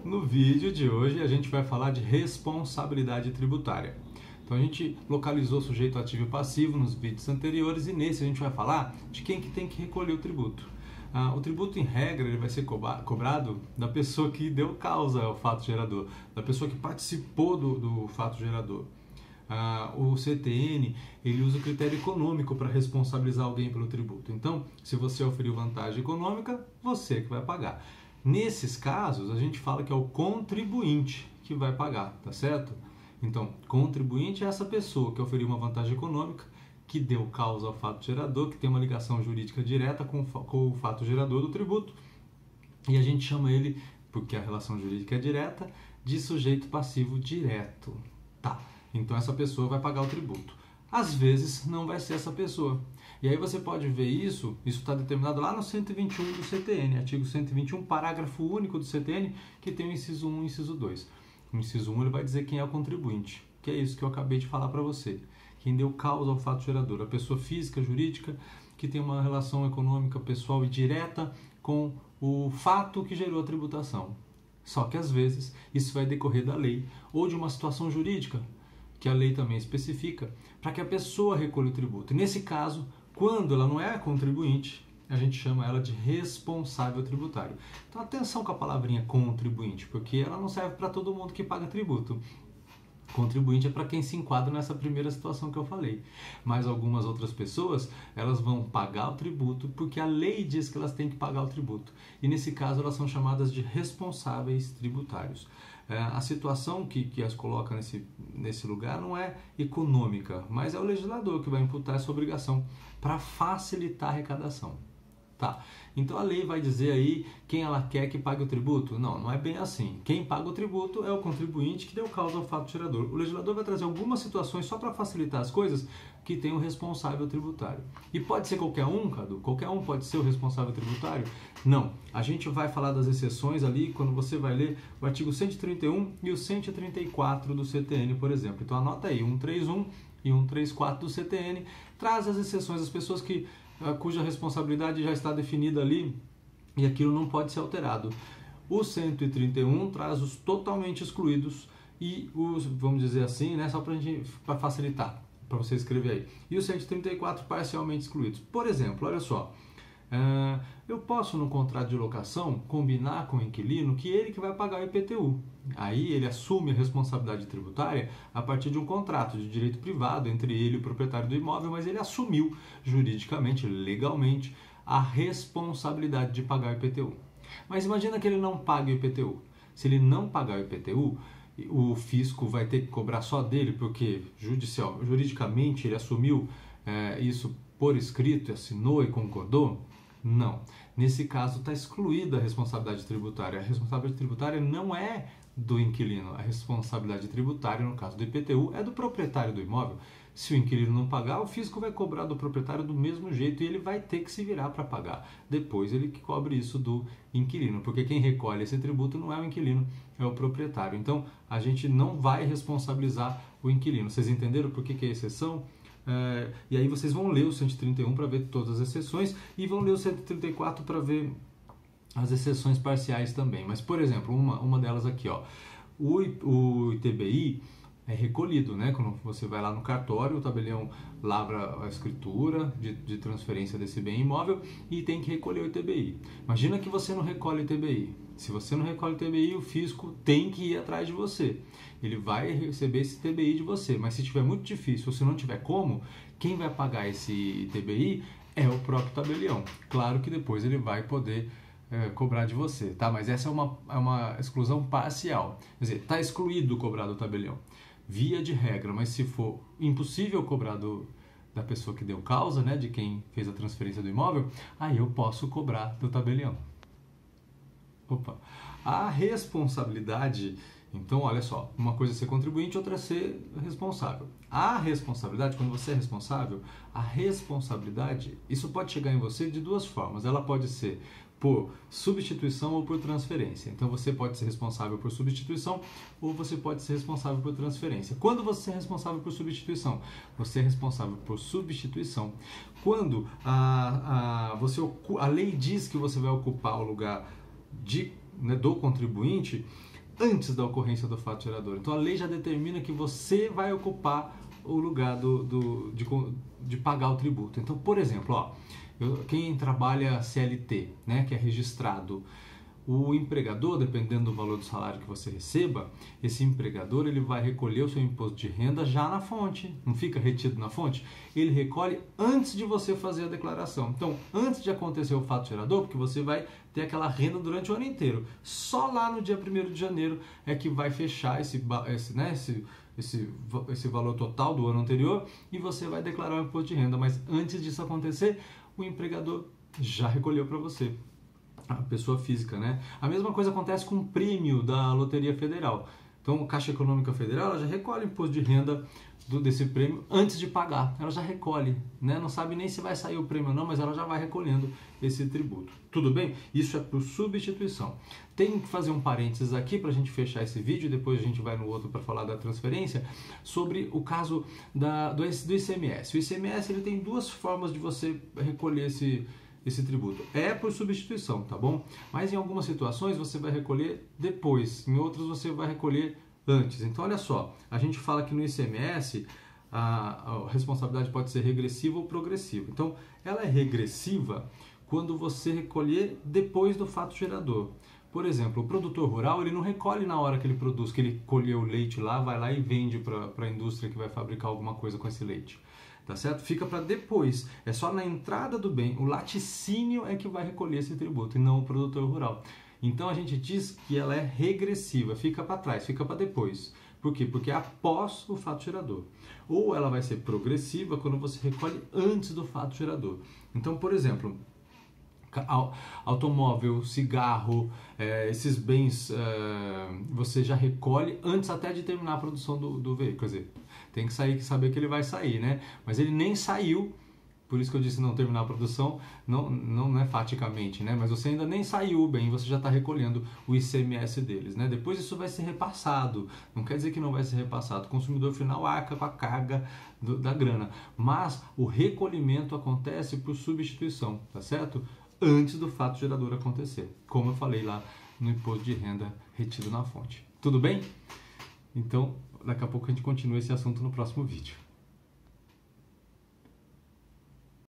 No vídeo de hoje a gente vai falar de responsabilidade tributária. Então a gente localizou sujeito ativo e passivo nos vídeos anteriores e nesse a gente vai falar de quem que tem que recolher o tributo. O tributo, em regra, ele vai ser cobrado da pessoa que deu causa ao fato gerador, da pessoa que participou do fato gerador. O CTN, ele usa o critério econômico para responsabilizar alguém pelo tributo. Então, se você oferiu vantagem econômica, você que vai pagar. Nesses casos, a gente fala que é o contribuinte que vai pagar, tá certo? Então, contribuinte é essa pessoa que oferiu uma vantagem econômica, que deu causa ao fato gerador, que tem uma ligação jurídica direta com o fato gerador do tributo. E a gente chama ele, porque a relação jurídica é direta, de sujeito passivo direto. Tá, então essa pessoa vai pagar o tributo. Às vezes não vai ser essa pessoa. E aí você pode ver isso está determinado lá no 121 do CTN, artigo 121, parágrafo único do CTN, que tem o inciso 1 e o inciso 2. O inciso 1 ele vai dizer quem é o contribuinte, que é isso que eu acabei de falar para você. Quem deu causa ao fato gerador, a pessoa física, jurídica, que tem uma relação econômica, pessoal e direta com o fato que gerou a tributação. Só que às vezes isso vai decorrer da lei ou de uma situação jurídica, que a lei também especifica, para que a pessoa recolha o tributo. E nesse caso, quando ela não é contribuinte, a gente chama ela de responsável tributário. Então atenção com a palavrinha contribuinte, porque ela não serve para todo mundo que paga tributo. Contribuinte é para quem se enquadra nessa primeira situação que eu falei. Mas algumas outras pessoas, elas vão pagar o tributo porque a lei diz que elas têm que pagar o tributo. E nesse caso elas são chamadas de responsáveis tributários. A situação que as coloca nesse lugar não é econômica, mas é o legislador que vai imputar essa obrigação para facilitar a arrecadação. Tá, então a lei vai dizer aí quem ela quer que pague o tributo? Não, não é bem assim. Quem paga o tributo é o contribuinte que deu causa ao fato gerador. O legislador vai trazer algumas situações só para facilitar as coisas que tem o responsável tributário. E pode ser qualquer um, Cadu? Qualquer um pode ser o responsável tributário? Não. A gente vai falar das exceções ali quando você vai ler o artigo 131 e o 134 do CTN, por exemplo. Então anota aí, 131 e 134 do CTN traz as exceções, as pessoas cuja responsabilidade já está definida ali e aquilo não pode ser alterado. O 131 traz os totalmente excluídos e os, vamos dizer assim, né, só para facilitar, para você escrever aí. E os 134 parcialmente excluídos. Por exemplo, olha só, eu posso no contrato de locação combinar com o inquilino que ele que vai pagar o IPTU. Aí ele assume a responsabilidade tributária a partir de um contrato de direito privado entre ele e o proprietário do imóvel, mas ele assumiu juridicamente, legalmente, a responsabilidade de pagar o IPTU. Mas imagina que ele não pague o IPTU. Se ele não pagar o IPTU, o fisco vai ter que cobrar só dele, porque juridicamente ele assumiu isso por escrito, assinou e concordou? Não. Nesse caso está excluída a responsabilidade tributária. A responsabilidade tributária não é do inquilino. A responsabilidade tributária, no caso do IPTU, é do proprietário do imóvel. Se o inquilino não pagar, o fisco vai cobrar do proprietário do mesmo jeito e ele vai ter que se virar para pagar. Depois ele que cobre isso do inquilino, porque quem recolhe esse tributo não é o inquilino, é o proprietário. Então, a gente não vai responsabilizar o inquilino. Vocês entenderam por que é exceção? E aí vocês vão ler o 131 para ver todas as exceções e vão ler o 134 para ver as exceções parciais também. Mas, por exemplo, uma delas aqui, ó, o ITBI é recolhido, né? Quando você vai lá no cartório, o tabelião lavra a escritura de transferência desse bem imóvel e tem que recolher o ITBI. Imagina que você não recolhe o ITBI. Se você não recolhe o ITBI, o fisco tem que ir atrás de você. Ele vai receber esse ITBI de você, mas se estiver muito difícil ou se não tiver como, quem vai pagar esse ITBI é o próprio tabelião. Claro que depois ele vai poder cobrar de você, tá? Mas essa é uma exclusão parcial. Quer dizer, está excluído cobrar do tabelião, via de regra, mas se for impossível cobrar da pessoa que deu causa, né, de quem fez a transferência do imóvel, aí eu posso cobrar do tabelião. Opa! A responsabilidade, então, olha só, uma coisa é ser contribuinte, outra é ser responsável. A responsabilidade, quando você é responsável, a responsabilidade, isso pode chegar em você de duas formas. Ela pode ser por substituição ou por transferência. Então você pode ser responsável por substituição ou você pode ser responsável por transferência. Quando você é responsável por substituição? Você é responsável por substituição quando a lei diz que você vai ocupar o lugar né, do contribuinte antes da ocorrência do fato gerador. Então a lei já determina que você vai ocupar o lugar de pagar o tributo. Então, por exemplo, ó, quem trabalha CLT, né, que é registrado, o empregador, dependendo do valor do salário que você receba, esse empregador ele vai recolher o seu imposto de renda já na fonte, não fica retido na fonte, ele recolhe antes de você fazer a declaração. Então, antes de acontecer o fato gerador, porque você vai ter aquela renda durante o ano inteiro, só lá no dia 1º de janeiro é que vai fechar esse valor total do ano anterior e você vai declarar o imposto de renda, mas antes disso acontecer, o empregador já recolheu para você. A pessoa física, né? A mesma coisa acontece com o prêmio da Loteria Federal. Então, a Caixa Econômica Federal ela já recolhe o imposto de renda desse prêmio antes de pagar. Ela já recolhe, né? Não sabe nem se vai sair o prêmio ou não, mas ela já vai recolhendo esse tributo. Tudo bem? Isso é por substituição. Tem que fazer um parênteses aqui para a gente fechar esse vídeo, depois a gente vai no outro para falar da transferência, sobre o caso do ICMS. O ICMS ele tem duas formas de você recolher esse tributo. É por substituição, tá bom? Mas em algumas situações você vai recolher depois, em outras você vai recolher antes. Então olha só, a gente fala que no ICMS a responsabilidade pode ser regressiva ou progressiva. Então ela é regressiva quando você recolher depois do fato gerador. Por exemplo, o produtor rural ele não recolhe na hora que ele produz, que ele colheu o leite lá, vai lá e vende para a indústria que vai fabricar alguma coisa com esse leite. Tá certo? Fica para depois. É só na entrada do bem. O laticínio é que vai recolher esse tributo e não o produtor rural. Então a gente diz que ela é regressiva, fica para trás, fica para depois. Por quê? Porque é após o fato gerador. Ou ela vai ser progressiva quando você recolhe antes do fato gerador. Então, por exemplo, automóvel, cigarro, esses bens você já recolhe antes até de terminar a produção do veículo. Quer dizer, tem que saber que ele vai sair, né? Mas ele nem saiu, por isso que eu disse não terminar a produção, não é faticamente, né? Mas você ainda nem saiu o bem, você já está recolhendo o ICMS deles, né? Depois isso vai ser repassado, não quer dizer que não vai ser repassado, o consumidor final arca com a carga da grana, mas o recolhimento acontece por substituição, tá certo? Antes do fato gerador acontecer, como eu falei lá no imposto de renda retido na fonte. Tudo bem? Então, daqui a pouco a gente continua esse assunto no próximo vídeo.